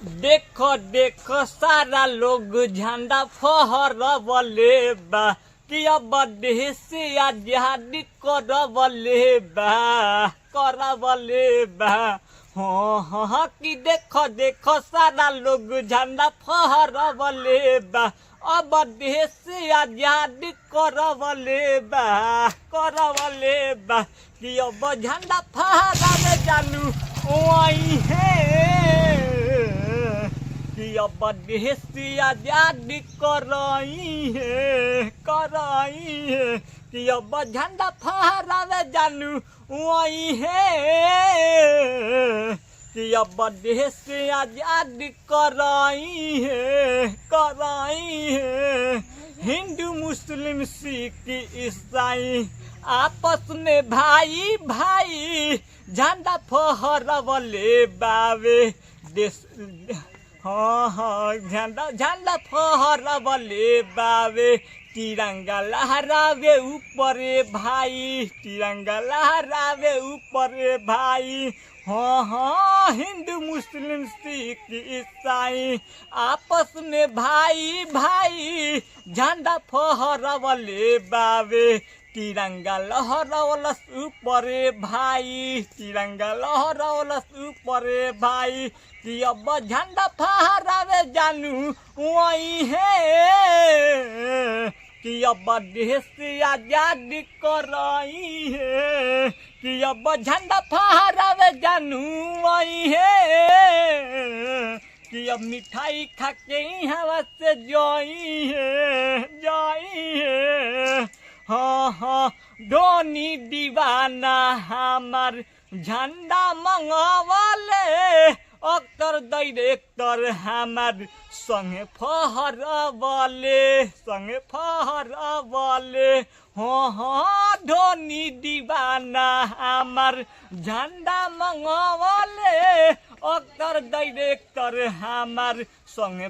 देखो देखो सारा लोग झंडा फहरवले बा कि अब देश आजादी करवले बा हाँ हाँ कि देखो देखो सारा लोग झंडा फहरवले बा अब देश आजादी करवले बा कि अब झंडा फहरावे जानू वही है कि अब देश आजादी कराई है कि अब झंडा फहरावे जानू वही है कि अब देश आजादी कराई है हिंदू मुस्लिम सिख ईसाई आपस में भाई भाई झंडा फहरवले बावे देश हाँ हाँ झंडा फहरवले बावे तिरंगा लहरावे ऊपरे भाई तिरंगा लहरावे ऊपरे भाई हाँ हाँ हिंदू मुस्लिम सिख ईसाई आपस में भाई भाई झंडा फहरवले बावे तिरंगा लहरावलस ऊपरे भाई तिरंगा लहरावलस ऊपरे भाई कि अब झंडा फहरावे जानू वही है कि अब देश आजादी कराई है कि अब झंडा फहरावे जानू वही है कि अब मिठाई खा के हवा से जाई है हाँ हाँ धोनी दीवाना हमार झंडा मंगवाले अक्टर डायरेक्टर हमार संगे फहरवले हाँ हाँ धोनी दीवाना हमार झंडा मंगवाले अक्टर डायरेक्टर हमार संगे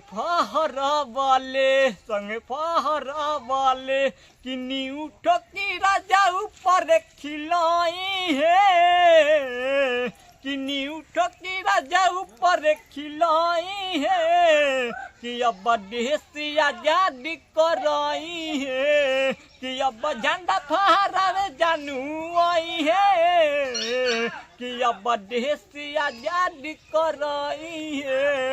फहरवले कि न्यू ठोकी राजा ऊपर खिलाई है कि न्यू ठोकी राजा ऊपर खिलाई है कि अब देश आजादी कराई है कि अब झंडा फहरावे जानू आई है कि अब देश आजादी कराई है